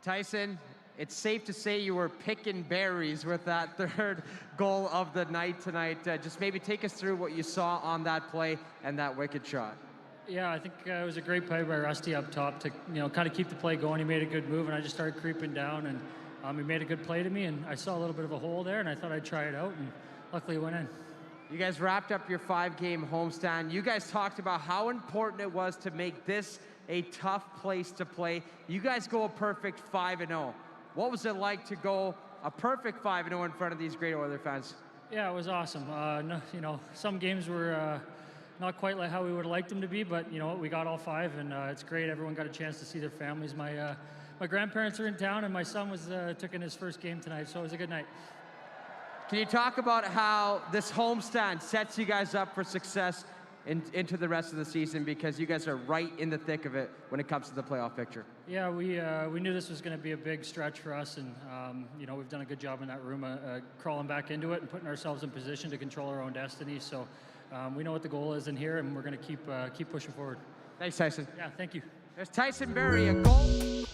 Tyson, it's safe to say you were picking berries with that third goal of the night tonight. Just maybe take us through what you saw on that play and that wicked shot. Yeah, I think it was a great play by Rusty up top to kind of keep the play going. He made a good move, and I just started creeping down, and he made a good play to me, and I saw a little bit of a hole there, and I thought I'd try it out, and luckily it went in. You guys wrapped up your 5-game homestand. You guys talked about how important it was to make this a tough place to play. You guys go a perfect 5-0. What was it like to go a perfect 5-0 in front of these great Oilers fans? Yeah, it was awesome. Some games were not quite like how we would have liked them to be, but we got all 5, and it's great. Everyone got a chance to see their families. My grandparents are in town, and my son took in his first game tonight, so it was a good night. Can you talk about how this homestand sets you guys up for success into the rest of the season, because you guys are right in the thick of it when it comes to the playoff picture? Yeah, we knew this was going to be a big stretch for us, and we've done a good job in that room crawling back into it and putting ourselves in position to control our own destiny. So we know what the goal is in here, and we're going to keep pushing forward. Thanks, Tyson. Yeah, thank you. There's Tyson Barrie, a goal.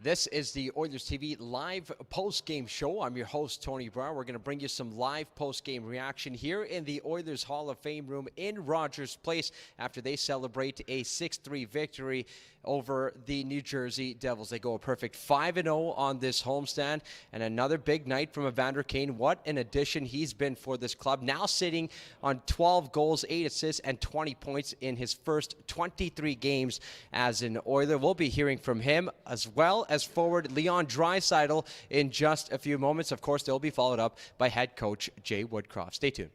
This is the Oilers TV live post-game show. I'm your host, Tony Brown. We're going to bring you some live post-game reaction here in the Oilers Hall of Fame room in Rogers Place after they celebrate a 6-3 victory over the New Jersey Devils. They go a perfect 5-0 on this homestand, and another big night from Evander Kane. What an addition he's been for this club. Now sitting on 12 goals, 8 assists, and 20 points in his first 23 games as an Oiler. We'll be hearing from him as well as forward Leon Draisaitl in just a few moments. Of course, they'll be followed up by head coach Jay Woodcroft. Stay tuned.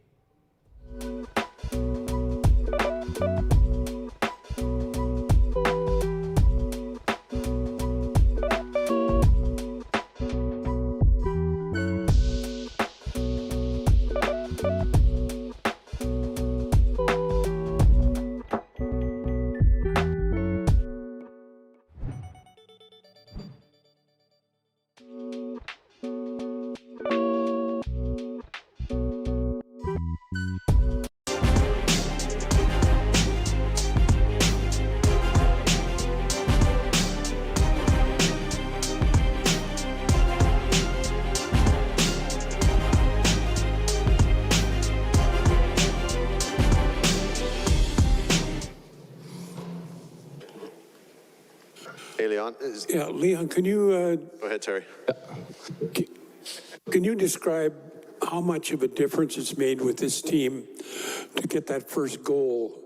Hey, Leon. Yeah, Leon, can you Go ahead, Terry. can you describe how much of a difference it's made with this team to get that first goal?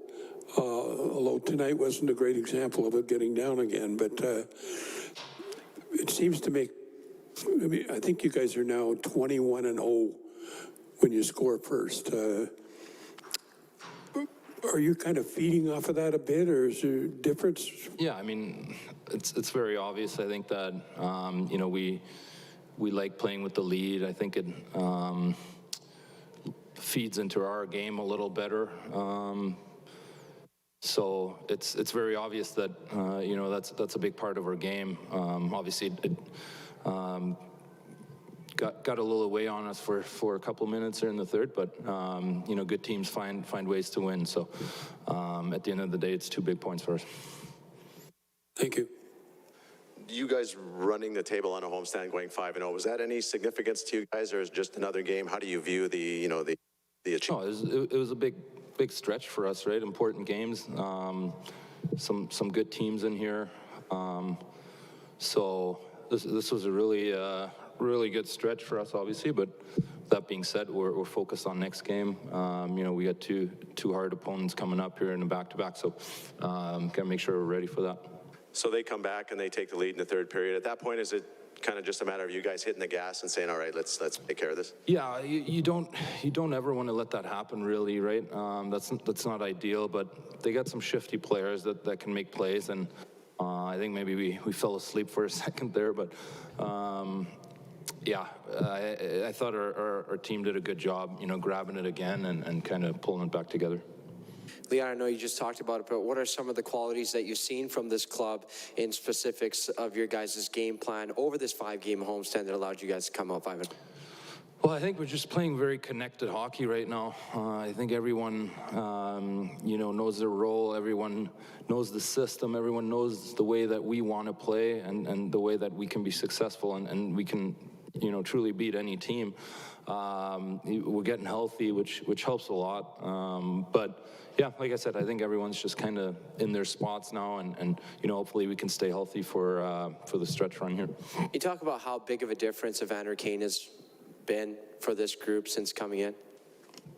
Although tonight wasn't a great example of it getting down again, but it seems to make. I mean, I think you guys are now 21-0 when you score first. Are you kind of feeding off of that a bit, or is there a difference? Yeah, I mean, it's very obvious. I think that you know, we like playing with the lead. I think it feeds into our game a little better. So it's very obvious that you know, that's a big part of our game. Obviously, it got a little away on us for a couple minutes there in the third, but you know, good teams find ways to win. So at the end of the day, it's 2 big points for us. Thank you. You guys running the table on a homestand, going 5-0, was that any significance to you guys, or is it just another game? How do you view the, you know, the achievement? No, it was a big stretch for us, right? Important games, some good teams in here. So this was a really good stretch for us, obviously. But that being said, we're focused on next game. We got two hard opponents coming up here in the back-to-back, so gotta make sure we're ready for that. So they come back and they take the lead in the third period. At that point, is it kind of just a matter of you guys hitting the gas and saying, all right, let's take care of this? Yeah, you don't ever want to let that happen, really, right? That's not ideal, but they got some shifty players that can make plays, and I think maybe we fell asleep for a second there, but yeah, I thought our team did a good job, grabbing it again and kind of pulling it back together. Leon, I know you just talked about it, but what are some of the qualities that you've seen from this club in specifics of your guys' game plan over this 5-game homestand that allowed you guys to come out 5-0? Well, I think we're just playing very connected hockey right now. I think everyone, knows their role. Everyone knows the system. Everyone knows the way that we want to play and the way that we can be successful and we can, truly beat any team. We're getting healthy, which helps a lot. But yeah, like I said, I think everyone's just kind of in their spots now, and hopefully we can stay healthy for the stretch run here. You talk about how big of a difference Evander Kane has been for this group since coming in.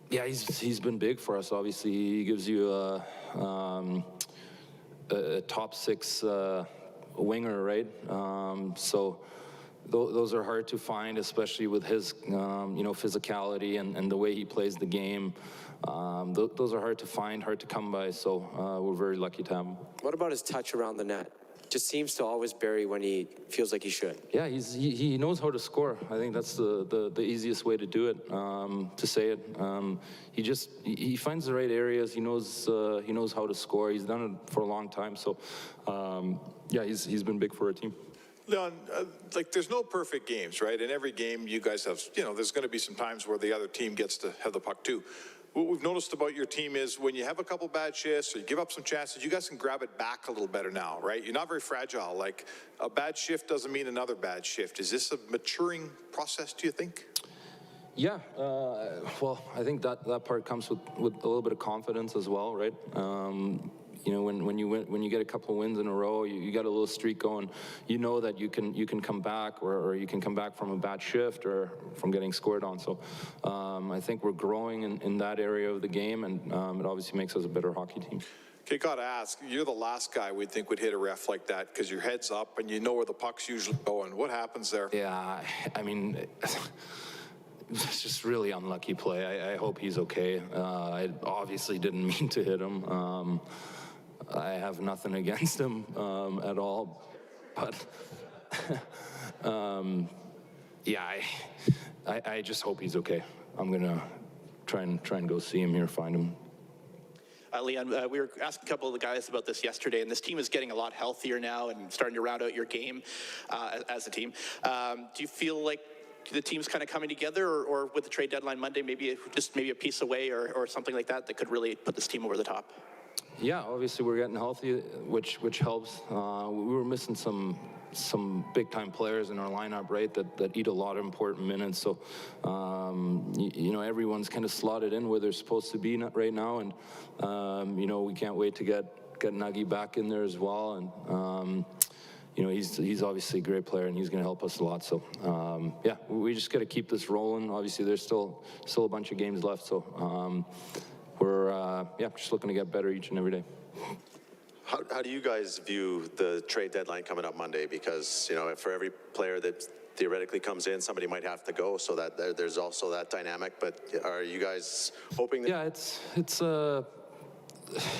Yeah, he's been big for us. Obviously, he gives you a top 6 winger, right? So those are hard to find, especially with his physicality and the way he plays the game. Those are hard to find, hard to come by. So we're very lucky to have him. What about his touch around the net? Just seems to always bury when he feels like he should. Yeah, he knows how to score. I think that's the easiest way to do it, to say it. He finds the right areas. He knows how to score. He's done it for a long time. So yeah, he's been big for our team. Leon, there's no perfect games, right? In every game, you guys have, there's going to be some times where the other team gets to have the puck too. What we've noticed about your team is when you have a couple bad shifts or you give up some chances, you guys can grab it back a little better now, right? You're not very fragile. Like, a bad shift doesn't mean another bad shift. Is this a maturing process, do you think? Yeah, well, I think that part comes with a little bit of confidence as well, right? When you get a couple of wins in a row, you got a little streak going. You know that you can come back, or you can come back from a bad shift or from getting scored on. So I think we're growing in that area of the game, and it obviously makes us a better hockey team. Okay, gotta ask, you're the last guy we'd think would hit a ref like that because your head's up and you know where the puck's usually going. What happens there? Yeah, I mean, it's just really unlucky play. I hope he's okay. I obviously didn't mean to hit him. I have nothing against him at all, but yeah, I just hope he's okay. I'm gonna try and go see him here, find him. Leon, we were asking a couple of the guys about this yesterday, and this team is getting a lot healthier now and starting to round out your game as a team. Do you feel like the team's kind of coming together, or with the trade deadline Monday, maybe a piece away or something like that could really put this team over the top? Yeah, obviously we're getting healthy, which helps. We were missing some big-time players in our lineup, right, that eat a lot of important minutes. So, everyone's kind of slotted in where they're supposed to be right now, and we can't wait to get Nuggy back in there as well. And he's obviously a great player, and he's going to help us a lot. So, yeah, we just got to keep this rolling. Obviously, there's still a bunch of games left. So. We're just looking to get better each and every day. How do you guys view the trade deadline coming up Monday? Because, for every player that theoretically comes in, somebody might have to go, so that there's also that dynamic. But are you guys hoping that... Yeah,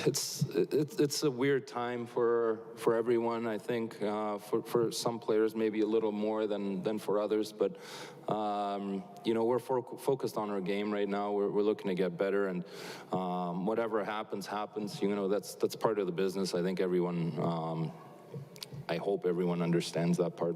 it's a weird time for everyone. I think for some players maybe a little more than for others, but we're focused on our game right now. We're looking to get better, and whatever happens. That's part of the business. I think everyone, I hope everyone understands that part.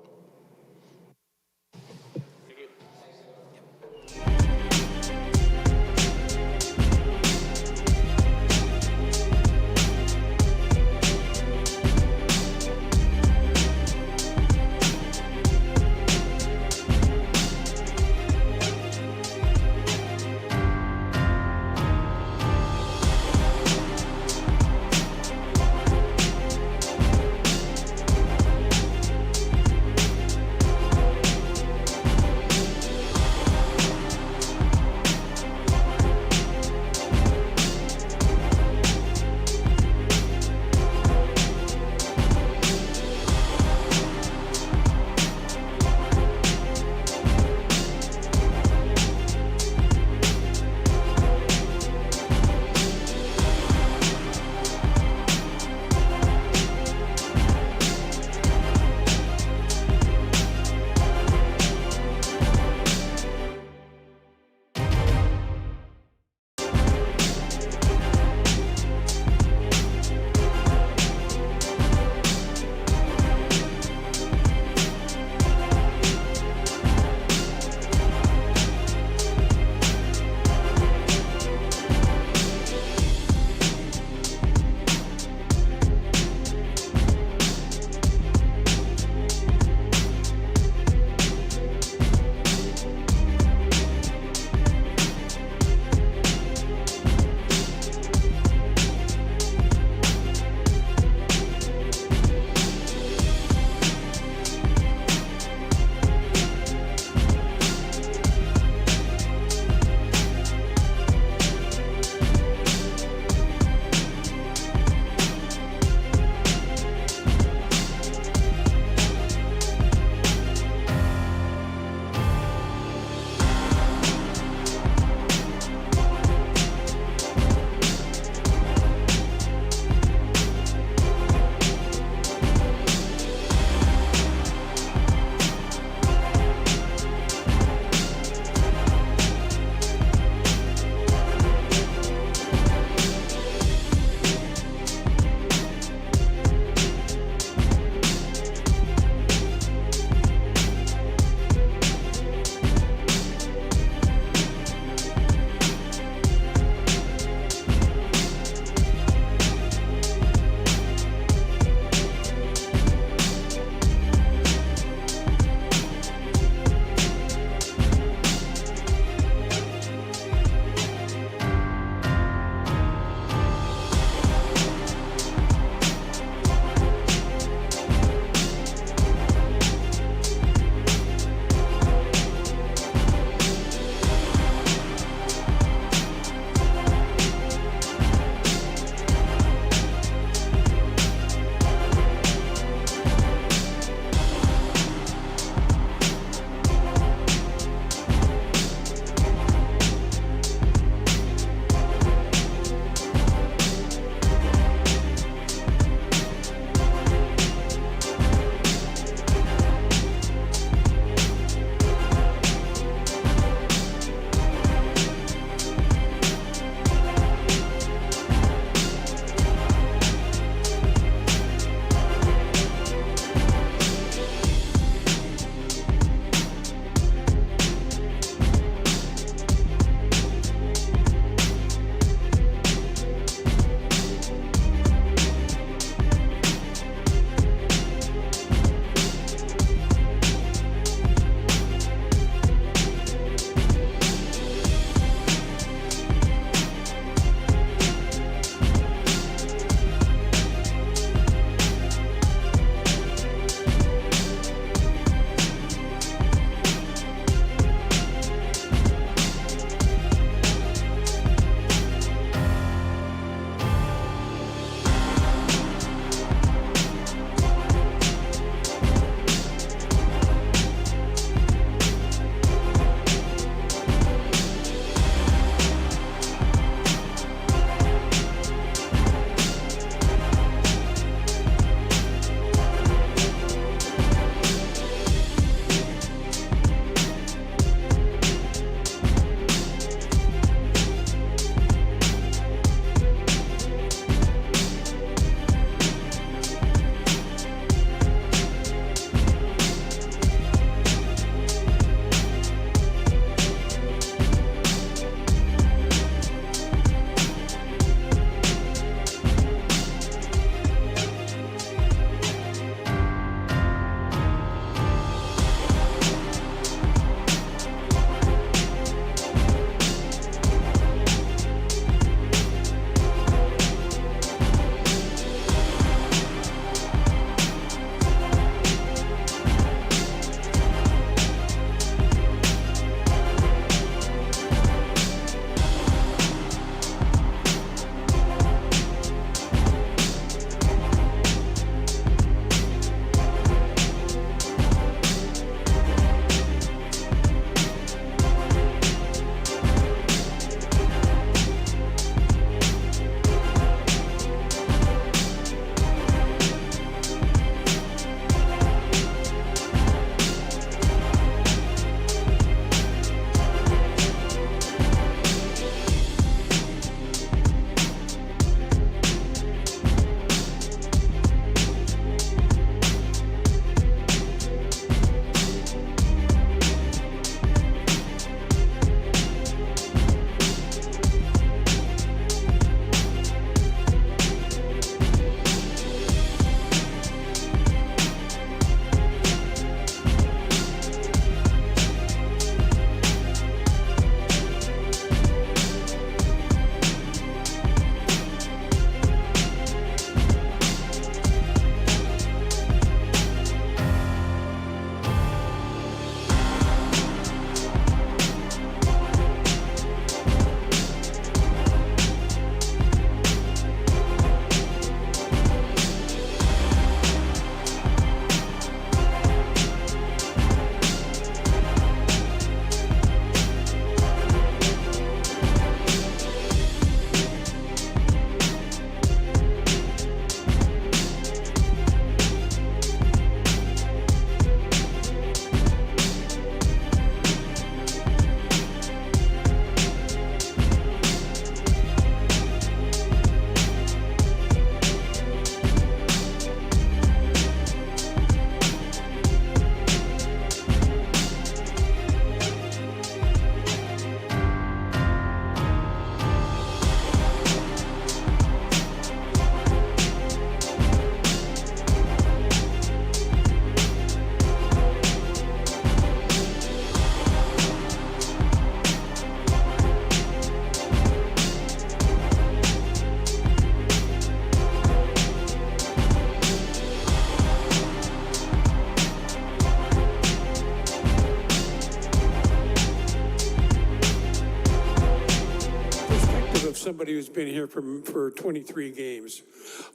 been here for 23 games.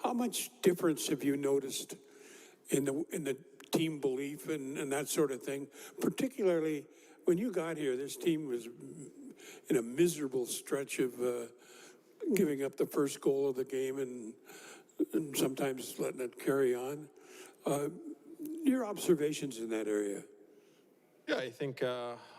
How much difference have you noticed in the team belief and that sort of thing? Particularly when you got here, this team was in a miserable stretch of giving up the first goal of the game and sometimes letting it carry on. Your observations in that area? Yeah, I think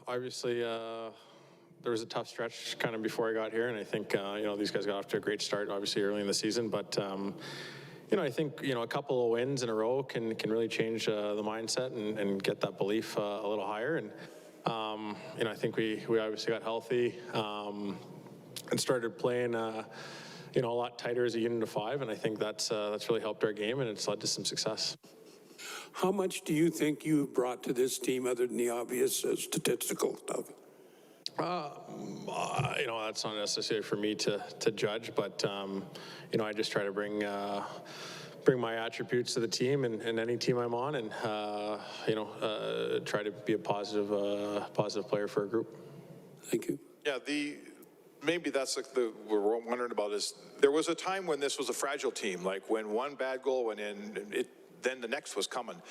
obviously there was a tough stretch kind of before I got here, and I think these guys got off to a great start, obviously early in the season. But I think a couple of wins in a row can really change the mindset and get that belief a little higher. And I think we obviously got healthy and started playing a lot tighter as a unit of five, and I think that's really helped our game, and it's led to some success. How much do you think you've brought to this team other than the obvious statistical stuff? That's not necessary for me to judge, but I just try to bring my attributes to the team and any team I'm on, and try to be a positive player for a group. Thank you. Yeah, maybe that's like what we're wondering about is there was a time when this was a fragile team, like when one bad goal went in, then the next was coming.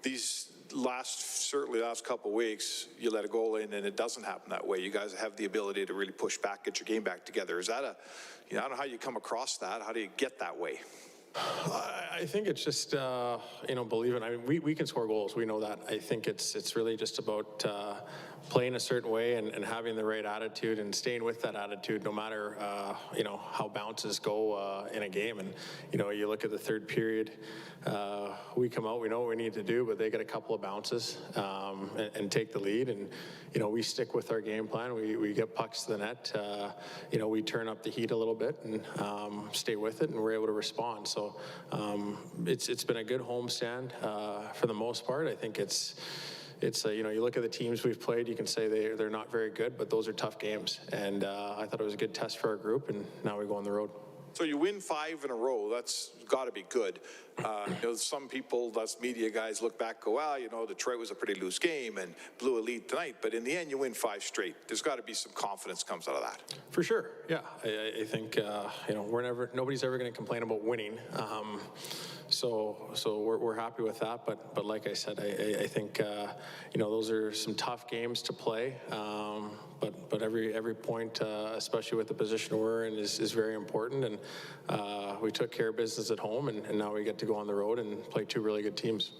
These certainly last couple of weeks, you let a goal in and it doesn't happen that way. You guys have the ability to really push back, get your game back together. Is that I don't know how you come across that. How do you get that way? I think it's just, believing. I mean, we can score goals. We know that. I think it's really just about playing a certain way and having the right attitude and staying with that attitude no matter, how bounces go in a game. And, you look at the third period, we come out, we know what we need to do, but they get a couple of bounces and take the lead. And, we stick with our game plan. We get pucks to the net. We turn up the heat a little bit and stay with it, and we're able to respond. So it's been a good homestand for the most part. I think it's you look at the teams we've played, you can say they're not very good, but those are tough games. And I thought it was a good test for our group, and now we go on the road. So you win 5 in a row. That's got to be good. Some people, us media guys, look back, go, well, Detroit was a pretty loose game and blew a lead tonight. But in the end, you win 5 straight. There's got to be some confidence comes out of that. For sure. Yeah, I think nobody's ever going to complain about winning. So we're happy with that. But like I said, I think those are some tough games to play. But every point, especially with the position we're in, is very important. And we took care of business at home, and now we get to go on the road and play 2 really good teams.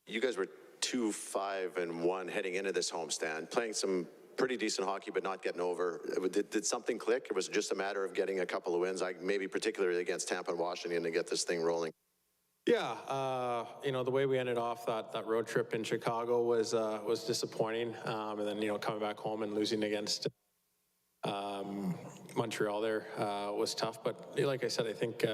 You guys were 2-5-1 heading into this homestand, playing some pretty decent hockey, but not getting over. Did something click, or was it just a matter of getting a couple of wins, maybe particularly against Tampa and Washington, to get this thing rolling? Yeah, the way we ended off that road trip in Chicago was disappointing, and then coming back home and losing against Montreal there was tough. But like I said, I think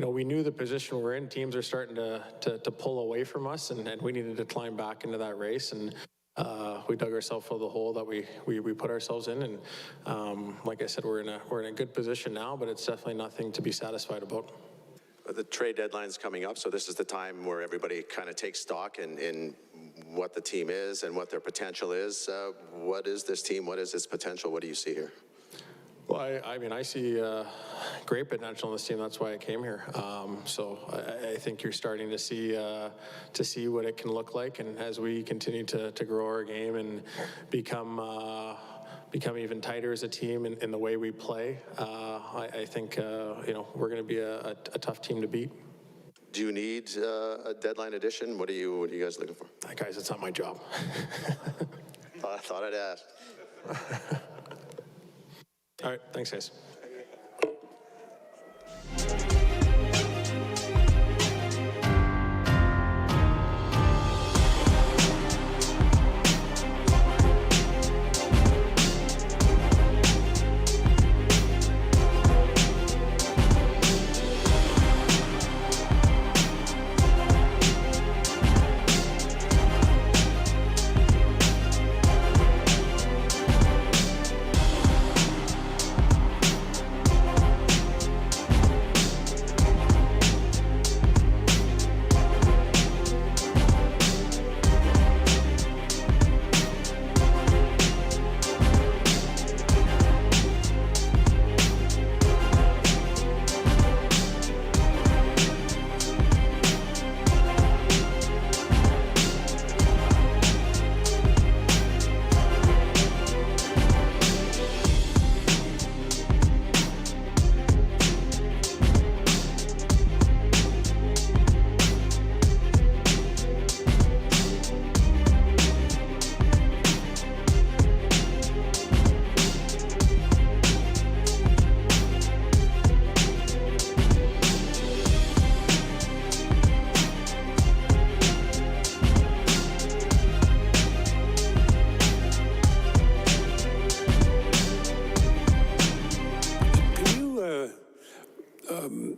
we knew the position we're in. Teams are starting to pull away from us, and we needed to climb back into that race. And we dug ourselves out of the hole that we put ourselves in. And like I said, we're in a good position now, but it's definitely nothing to be satisfied about. The trade deadline's coming up, so this is the time where everybody kind of takes stock in what the team is and what their potential is. What is this team? What is its potential? What do you see here? Well, I see great potential in this team. That's why I came here. So I think you're starting to see what it can look like, and as we continue to grow our game and become even tighter as a team in the way we play, I think we're going to be a tough team to beat. Do you need a deadline edition? What are you guys looking for? Guys, it's not my job. Thought I'd ask. All right, thanks, guys.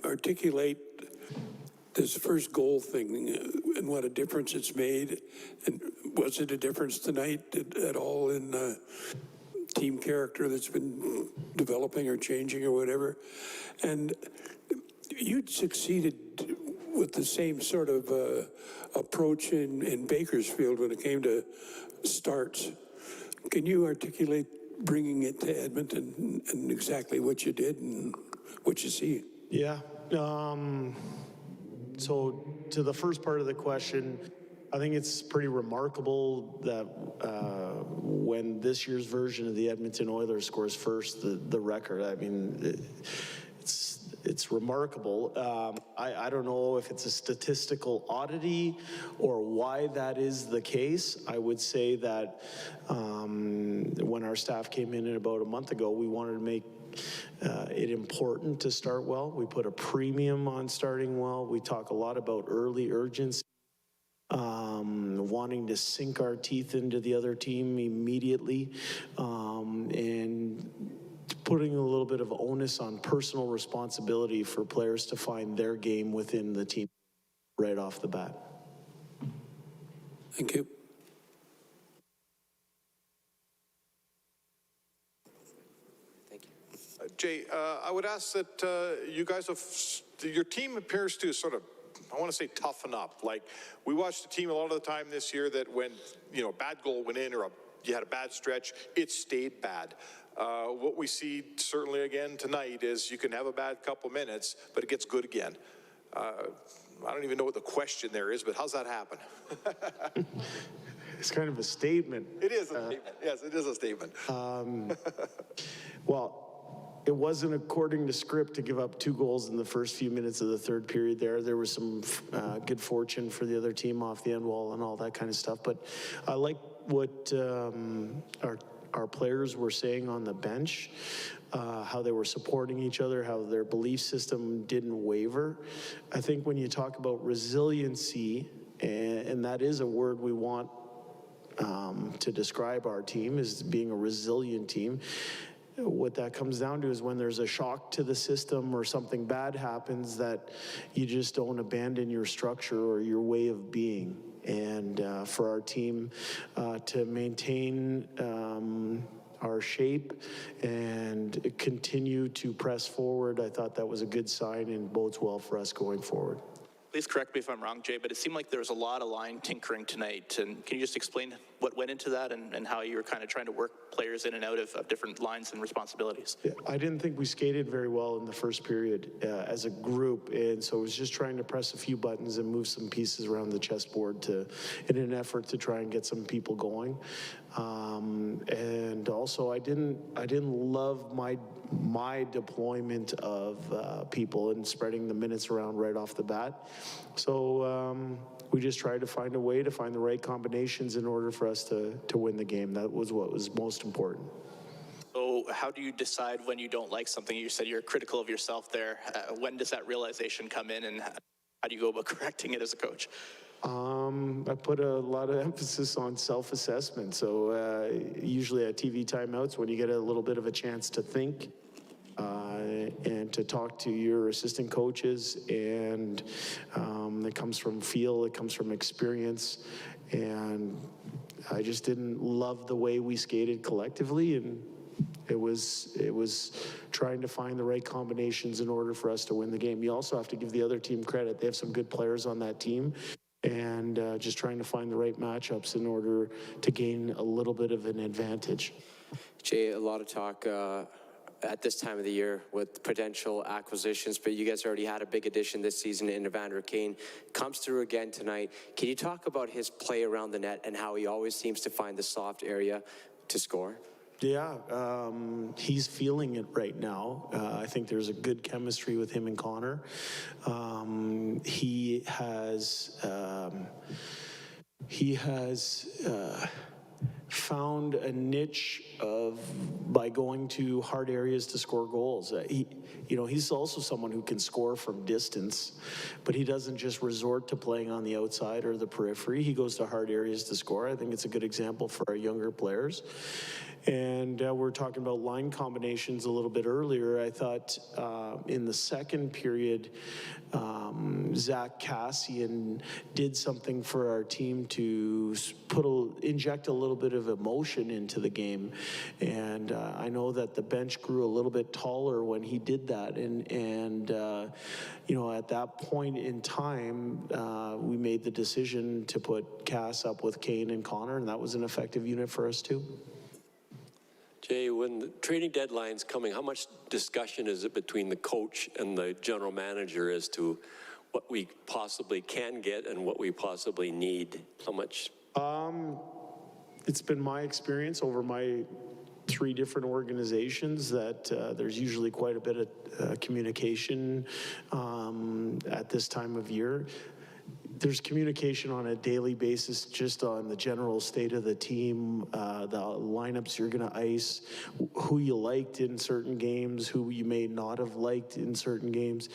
articulate this first goal thing and what a difference it's made? And was it a difference tonight at all in team character that's been developing or changing or whatever? And you'd succeeded with the same sort of approach in Bakersfield when it came to starts. Can you articulate bringing it to Edmonton and exactly what you did and what you see? Yeah. So to the first part of the question, I think it's pretty remarkable that when this year's version of the Edmonton Oilers scores first, the record, I mean, it's remarkable. I don't know if it's a statistical oddity or why that is the case. I would say that when our staff came in about a month ago, we wanted to make it important to start well. We put a premium on starting well. We talk a lot about early urgency, wanting to sink our teeth into the other team immediately, and putting a little bit of onus on personal responsibility for players to find their game within the team right off the bat. Thank you. Jay, I would ask that you guys have, your team appears to sort of, I want to say toughen up. Like, we watched the team a lot of the time this year that when, you know, a bad goal went in or you had a bad stretch, it stayed bad. What we see certainly again tonight is you can have a bad couple minutes, but it gets good again. I don't even know what the question there is, but how's that happen? It's kind of a statement. It is a statement. Yes, it is a statement. Well, it wasn't according to script to give up 2 goals in the first few minutes of the third period there. There was some good fortune for the other team off the end wall and all that kind of stuff. But I like what our players were saying on the bench, how they were supporting each other, how their belief system didn't waver. I think when you talk about resiliency, and that is a word we want to describe our team as being a resilient team, what that comes down to is when there's a shock to the system or something bad happens, that you just don't abandon your structure or your way of being. And for our team to maintain our shape and continue to press forward, I thought that was a good sign and bodes well for us going forward. Please correct me if I'm wrong, Jay, but it seemed like there was a lot of line tinkering tonight. And can you just explain what went into that and how you were kind of trying to work players in and out of different lines and responsibilities? Yeah, I didn't think we skated very well in the first period as a group, and so it was just trying to press a few buttons and move some pieces around the chessboard in an effort to try and get some people going. And also, I didn't love my deployment of people and spreading the minutes around right off the bat. So we just tried to find a way to find the right combinations in order for us to win the game. That was what was most important. So how do you decide when you don't like something? You said you're critical of yourself there. When does that realization come in, and how do you go about correcting it as a coach? I put a lot of emphasis on self-assessment. So usually at TV timeouts, when you get a little bit of a chance to think and to talk to your assistant coaches, and it comes from feel, it comes from experience, and I just didn't love the way we skated collectively, and it was trying to find the right combinations in order for us to win the game. You also have to give the other team credit. They have some good players on that team, and just trying to find the right matchups in order to gain a little bit of an advantage. Jay, a lot of talk at this time of the year with potential acquisitions, but you guys already had a big addition this season in Evander Kane. Comes through again tonight. Can you talk about his play around the net and how he always seems to find the soft area to score? Yeah, he's feeling it right now. I think there's a good chemistry with him and Connor. He has found a niche by going to hard areas to score goals. He's also someone who can score from distance, but he doesn't just resort to playing on the outside or the periphery. He goes to hard areas to score. I think it's a good example for our younger players. And we're talking about line combinations a little bit earlier. I thought in the second period, Zach Cassian did something for our team to inject a little bit of emotion into the game. And I know that the bench grew a little bit taller when he did that. And you know, at that point in time, we made the decision to put Cass up with Kane and Connor, and that was an effective unit for us too. Jay, when the trading deadline's coming, how much discussion is it between the coach and the general manager as to what we possibly can get and what we possibly need? How much? It's been my experience over my 3 different organizations that there's usually quite a bit of communication at this time of year. There's communication on a daily basis just on the general state of the team, the lineups you're going to ice, who you liked in certain games, who you may not have liked in certain games.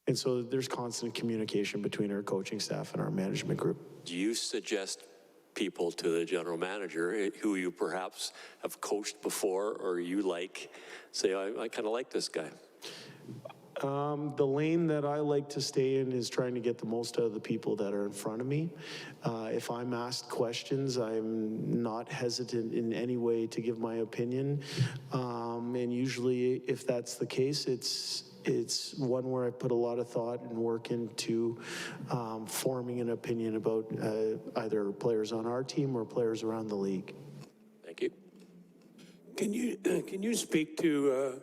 And so there's constant communication between our coaching staff and our management group. Do you suggest people to the general manager who you perhaps have coached before or you like, say, I kind of like this guy? The lane that I like to stay in is trying to get the most out of the people that are in front of me. If I'm asked questions, I'm not hesitant in any way to give my opinion. And usually, if that's the case, it's one where I put a lot of thought and work into forming an opinion about either players on our team or players around the league. Thank you. Can you speak to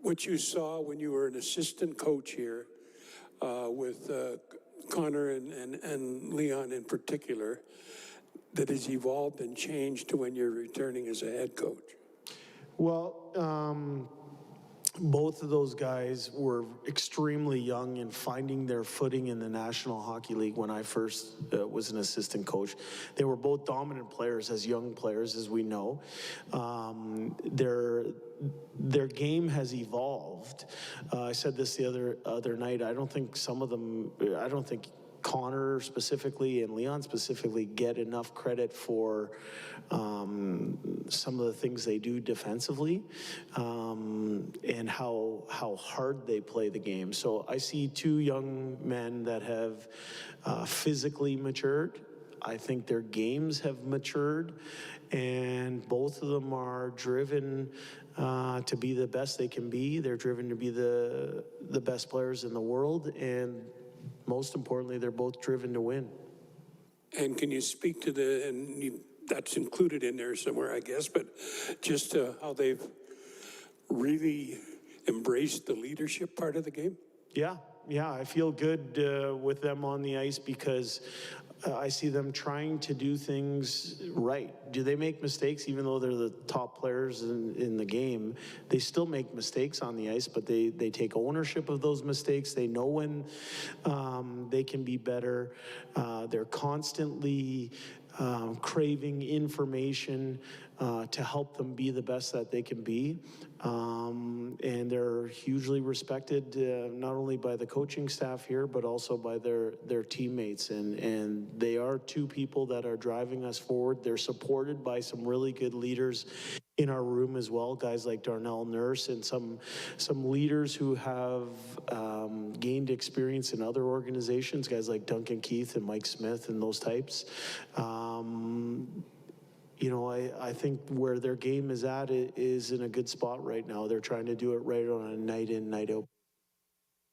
what you saw when you were an assistant coach here with Connor and Leon in particular that has evolved and changed to when you're returning as a head coach? Well, both of those guys were extremely young and finding their footing in the National Hockey League when I first was an assistant coach. They were both dominant players as young players, as we know. Their game has evolved. I said this the other night. I don't think Connor specifically and Leon specifically get enough credit for some of the things they do defensively and how hard they play the game. So I see 2 young men that have physically matured. I think their games have matured, and both of them are driven to be the best they can be. They're driven to be the best players in the world, and most importantly, they're both driven to win. And can you speak to that's included in there somewhere, I guess, but just how they've really embraced the leadership part of the game? Yeah, I feel good with them on the ice because I see them trying to do things right. Do they make mistakes? Even though they're the top players in the game, they still make mistakes on the ice, but they take ownership of those mistakes. They know when they can be better. They're constantly craving information to help them be the best that they can be. And they're hugely respected not only by the coaching staff here, but also by their teammates. And they are 2 people that are driving us forward. They're supported by some really good leaders in our room as well, guys like Darnell Nurse and some leaders who have gained experience in other organizations, guys like Duncan Keith and Mike Smith and those types. You know, I think where their game is at is in a good spot right now. They're trying to do it right on a night in, night out.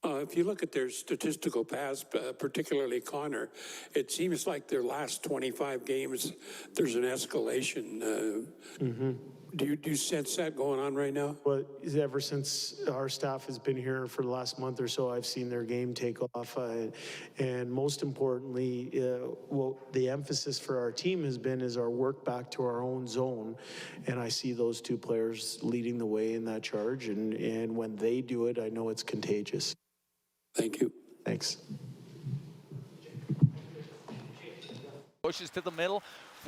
If you look at their statistical past, particularly Connor, it seems like their last 25 games, there's an escalation. Do you sense that going on right now? Well, ever since our staff has been here for the last month or so, I've seen their game take off. And most importantly, what the emphasis for our team has been is our work back to our own zone. And I see those 2 players leading the way in that charge. And when they do it, I know it's contagious. Thank you. Thanks. Pushes to the middle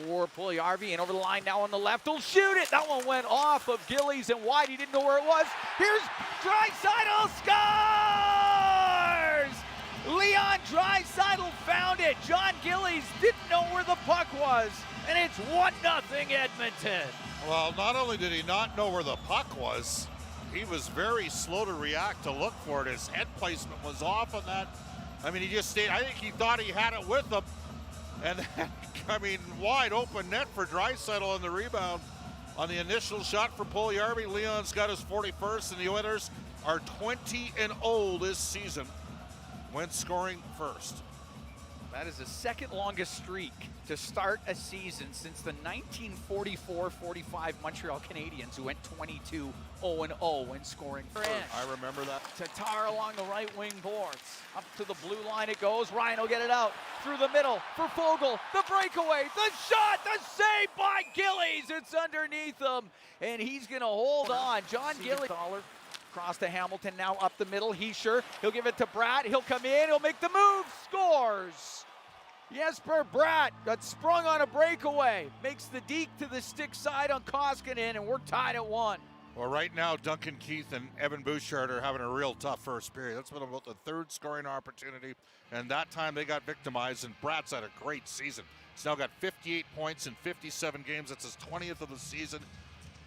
for Puljujärvi, and over the line now on the left. He'll shoot it. That one went off of Gillies and wide. He didn't know where it was. Here's Draisaitl scores! Leon Draisaitl found it. John Gillies didn't know where the the puck was, and it's 1-0 Edmonton. Well, not only did he not know where the puck was, he was very slow to react to look for it. His head placement was off on that. I mean, he just stayed. I think he thought he had it with him. And then, I mean, wide open net for Draisaitl on the rebound. On the initial shot for Puljujärvi, Leon's got his 41st, and the Oilers are 20-0 this season when scoring first. That is the second longest streak to start a season since the 1944-45 Montreal Canadiens, who went 22-0-0 when scoring first. I remember that. Tatar along the right wing boards. Up to the blue line it goes. Ryan will get it out through the middle for Foegele. The breakaway, the shot, the save by Gillies. It's underneath him, and he's going to hold on. John Gillies. Across to Hamilton, now up the middle. He'll give it to Bratt. He'll come in, he'll make the move, scores. Jesper Bratt got sprung on a breakaway. Makes the deke to the stick side on Koskinen, and we're tied at 1. Well, right now, Duncan Keith and Evan Bouchard are having a real tough first period. That's been about the third scoring opportunity, and that time they got victimized, and Bratt's had a great season. He's now got 58 points in 57 games. That's his 20th of the season.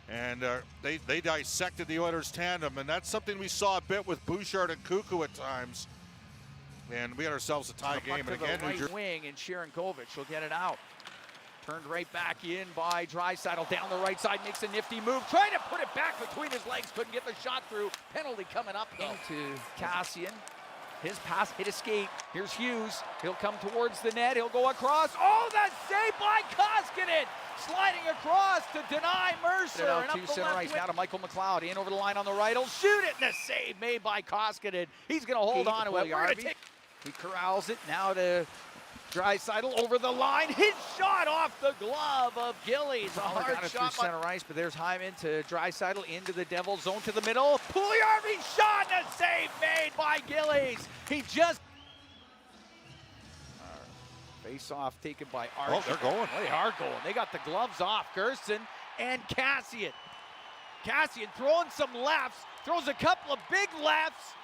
And they dissected the Oilers tandem, and that's something we saw a bit with Bouchard and Kuku at times. And we had ourselves a tie game. And again, the right wing, and Sharangovich will get it out. Turned right back in by Draisaitl down the right side, makes a nifty move, trying to put it back between his legs, couldn't get the shot through. Penalty coming up though. Into Kassian. His pass hit a skate. Here's Hughes. He'll come towards the net. He'll go across. Oh, that save by Koskinen! Sliding across to deny Mercer. And up the center ice now to Michael McLeod. In over the line on the right. He'll shoot it, and a save made by Koskinen. He's going to hold on to it. He corrals it now to Draisaitl over the line. His shot off the glove of Gillies. A hard shot through center ice, but there's Hyman to Draisaitl into the Devil zone to the middle. Puljujärvi shot, and a save made by Gillies. He just face-off taken by Art. Oh, they're going. They are going. They got the gloves off. Gerson and Kassian. Kassian throwing some lefts, throws a couple of big lefts.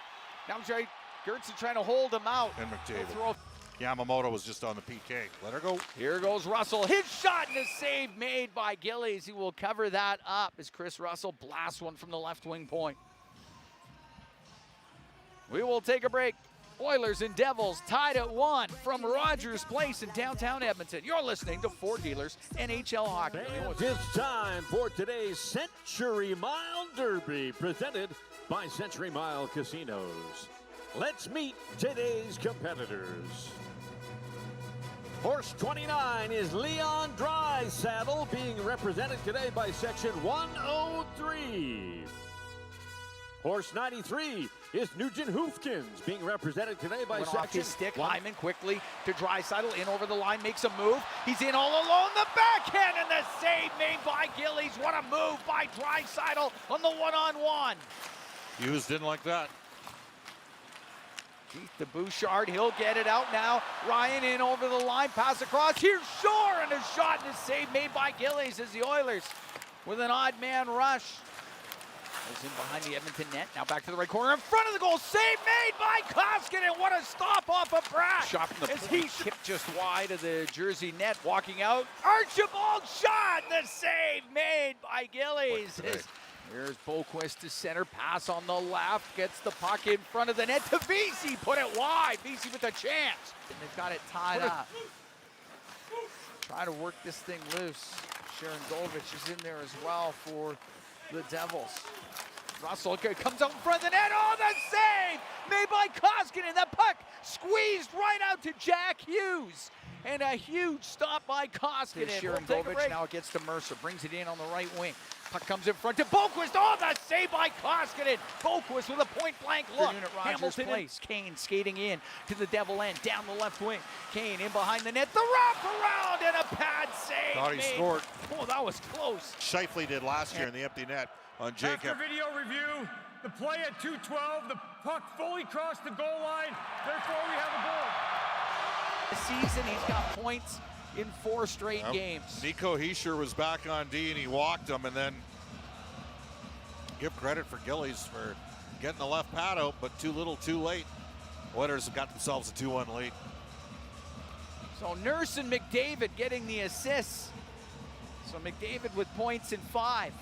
Now Gerson trying to hold him out. And McDavid. Yamamoto was just on the PK. Let her go. Here goes Russell. His shot and a save made by Gillies. He will cover that up as Chris Russell blasts one from the left wing point. We will take a break. Oilers and Devils tied at 1 from Rogers Place in downtown Edmonton. You're listening to Ford Dealers NHL Hockey. It's time for today's Century Mile Derby, presented by Century Mile Casinos. Let's meet today's competitors. Horse 29 is Leon Draisaitl, being represented today by Section 103. Horse 93 is Nugent Hoofkins, being represented today by Section off his stick. Hyman quickly to Draisaitl, in over the line, makes a move. He's in all alone, the backhand, and the save made by Gillies. What a move by Draisaitl on the one-on-one. Hughes didn't like that. Keith to Bouchard, he'll get it out now. Ryan in over the line, pass across. Here's Shore, and a shot and a save made by Gillies as the Oilers with an odd man rush. Goes in behind the Edmonton net. Now back to the right corner in front of the goal. Save made by Koskinen. What a stop off of Bratt. Shot from the as he kicked just wide of the Jersey net. Walking out. Archibald shot. The save made by Gillies. Here's Boquist to center. Pass on the left. Gets the puck in front of the net to Vesey. Put it wide. Vesey with a chance. And they've got it tied up. Try to work this thing loose. Sharangovich is in there as well for the Devils. Russell comes out in front of the net. Oh, the save made by Koskinen. That puck squeezed right out to Jack Hughes. And a huge stop by Koskinen. Sharangovich, now it gets to Mercer. Brings it in on the right wing. Puck comes in front to Boquist. Oh, the save by Koskinen. Boquist with a point-blank look. Hamilton Place. Kane skating in to the Devil end. Down the left wing. Kane in behind the net. The wrap around and a pad save. Thought he scored. Oh, that was close. Shifley did last year in the empty net on Jacob. After video review, the play at 2:12, the puck fully crossed the goal line. Therefore, we have a goal. This season, he's got points in 4 straight games. Nico Hischier was back on D, and he walked him, and then give credit for Gillies for getting the left pad out, but too little too late. Oilers have got themselves a 2-1 lead. So Nurse and McDavid getting the assists. So McDavid with points in 5.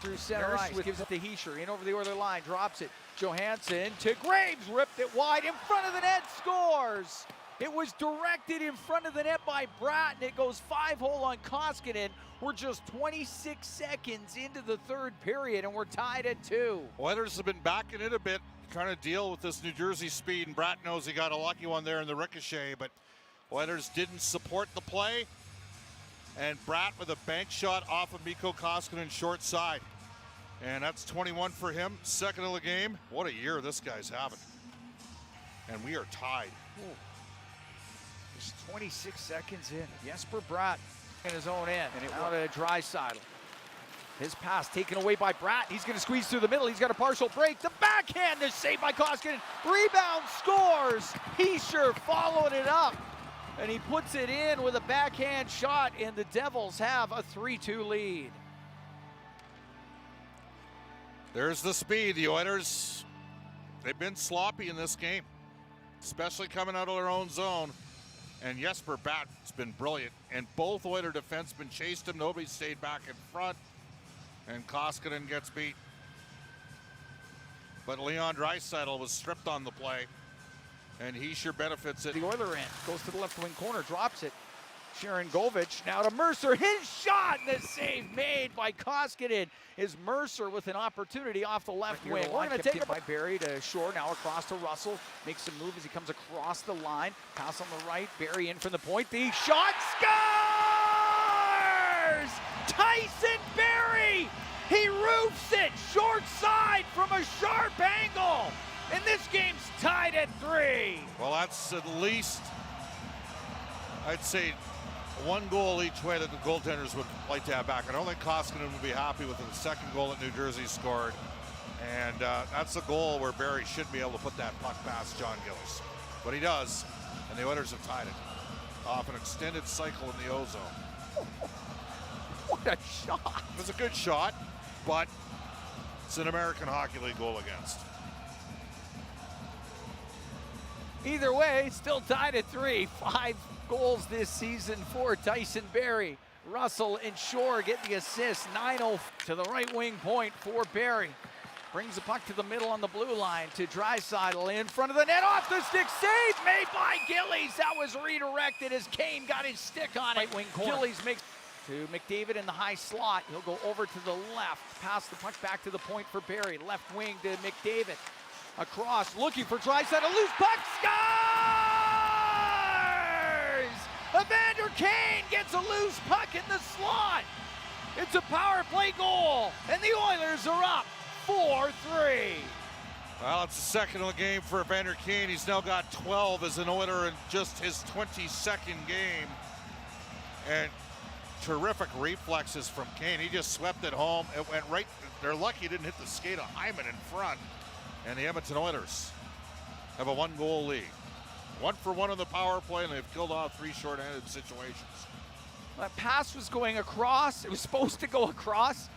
Through center ice, gives it to Hischier, in over the Oiler line, drops it. Johansson to Graves, ripped it wide, in front of the net, scores! It was directed in front of the net by Bratt, and it goes 5-hole on Koskinen. We're just 26 seconds into the third period, and we're tied at 2. Oilers have been backing it a bit, trying to deal with this New Jersey speed, and Bratt knows he got a lucky one there in the ricochet, but Oilers didn't support the play, and Bratt with a bank shot off of Mikko Koskinen short side. And that's 21 for him, second of the game. What a year this guy's having. And we are tied. Ooh. Just 26 seconds in. Jesper Bratt in his own end. And it out to Draisaitl. His pass taken away by Bratt. He's going to squeeze through the middle. He's got a partial break. The backhand is saved by Koskinen. Rebound, scores. Hischier following it up. And he puts it in with a backhand shot, and the Devils have a 3-2 lead. There's the speed. The Oilers, they've been sloppy in this game, especially coming out of their own zone. And Jesper Bratt's been brilliant. And both Oiler defensemen chased him. Nobody stayed back in front. And Koskinen gets beat. But Leon Draisaitl was stripped on the play. And he sure benefits it. The Oiler end goes to the left wing corner, drops it. Sharon Govich now to Mercer. His shot, and the save made by Koskinen is Mercer with an opportunity off the left wing. We're going to take it by Barry to Shore, now across to Russell. Makes a move as he comes across the line. Pass on the right, Barry in from the point. The shot, scores! Tyson Barry! He roofs it short side from a sharp angle. And this game's tied at 3. Well, that's at least, I'd say, 1 goal each way that the goaltenders would like to have back. I don't think Koskinen would be happy with the second goal that New Jersey scored. And that's a goal where Barry should be able to put that puck past John Gillies. But he does, and the Oilers have tied it off an extended cycle in the O-zone. What a shot. It was a good shot, but it's an American Hockey League goal against. Either way, still tied at 3. 5 goals this season for Tyson Barry. Russell and Shore get the assist. 9-0 to the right wing point for Barry. Brings the puck to the middle on the blue line to Draisaitl in front of the net. Off the stick, save made by Gillies. That was redirected as Kane got his stick on it. Right wing corner. Gillies makes to McDavid in the high slot. He'll go over to the left. Pass the puck back to the point for Barry. Left wing to McDavid. Across, looking for Draisaitl, a loose puck, scores! Evander Kane gets a loose puck in the slot. It's a power play goal, and the Oilers are up 4-3. Well, it's the second of the game for Evander Kane. He's now got 12 as an Oiler in just his 22nd game. And terrific reflexes from Kane. He just swept it home. It went right, they're lucky he didn't hit the skate of Hyman in front. And the Edmonton Oilers have a 1-goal lead. 1 for 1 on the power play, and they've killed off 3 shorthanded situations. That pass was going across. It was supposed to go across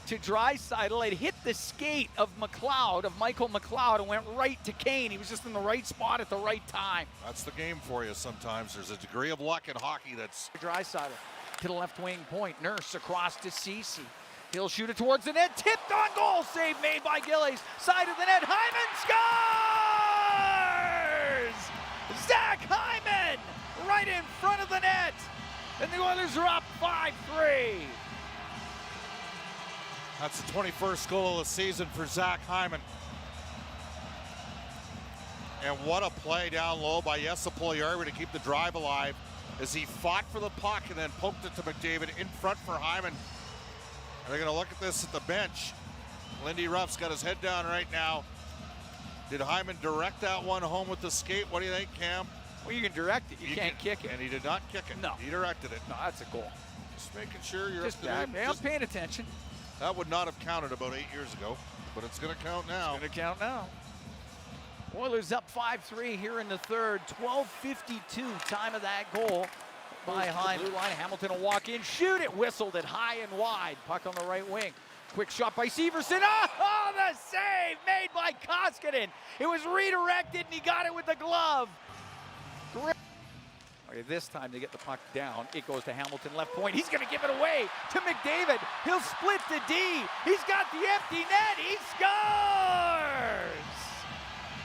to Draisaitl. It hit the skate of Michael McLeod, and went right to Kane. He was just in the right spot at the right time. That's the game for you sometimes. There's a degree of luck in hockey that's... Draisaitl to the left wing point. Nurse across to Ceci. He'll shoot it towards the net. Tipped on goal. Save made by Gillies. Side of the net. Hyman scores! Zach Hyman right in front of the net. And the Oilers are up 5-3. That's the 21st goal of the season for Zach Hyman. And what a play down low by Jesse Puljujärvi to keep the drive alive as he fought for the puck and then poked it to McDavid in front for Hyman. They're going to look at this at the bench. Lindy Ruff's got his head down right now. Did Hyman direct that one home with the skate? What do you think, Cam? Well, you can direct it. You can't kick it. And he did not kick it. No. He directed it. No, that's a goal. Just making sure you're just up to date. I'm paying attention. That would not have counted about 8 years ago, but it's going to count now. It's going to count now. Oilers up 5-3 here in the third. 12:52 time of that goal. By Hyman. Blue line, Hamilton will walk in, shoot it, whistled it high and wide. Puck on the right wing. Quick shot by Severson. Oh, the save made by Koskinen. It was redirected and he got it with the glove. Okay, this time they get the puck down. It goes to Hamilton, left point. He's going to give it away to McDavid. He'll split the D. He's got the empty net. He scores!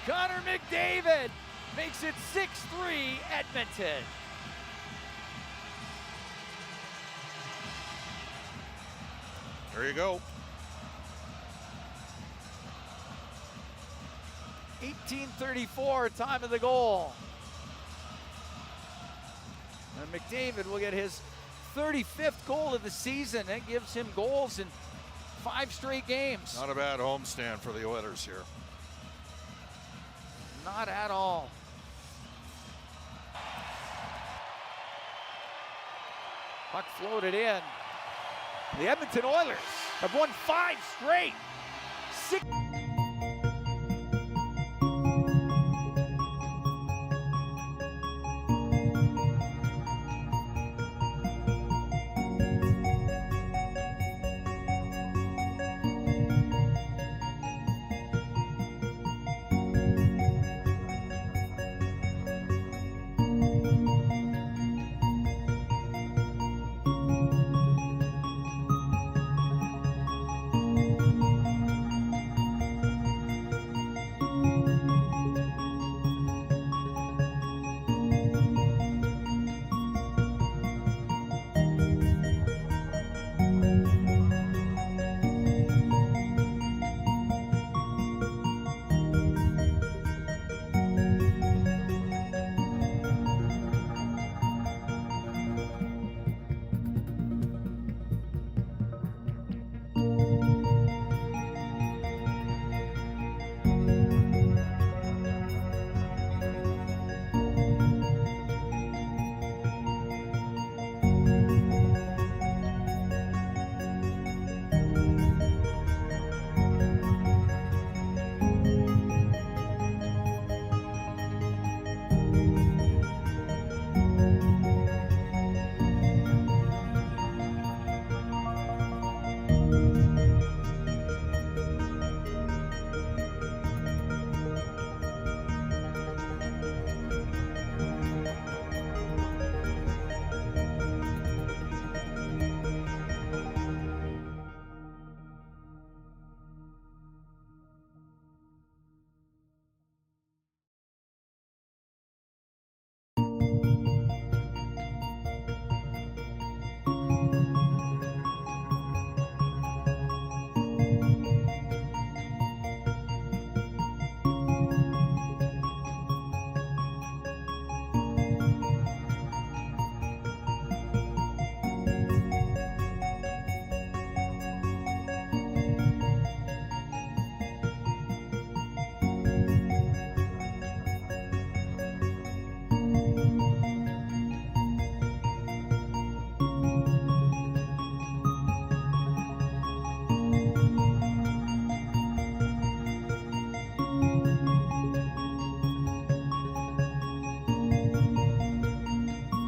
Connor McDavid makes it 6-3 Edmonton. There you go. 18:34, time of the goal. And McDavid will get his 35th goal of the season. That gives him goals in 5 straight games. Not a bad homestand for the Oilers here. Not at all. Puck floated in. The Edmonton Oilers have won 5 straight. 6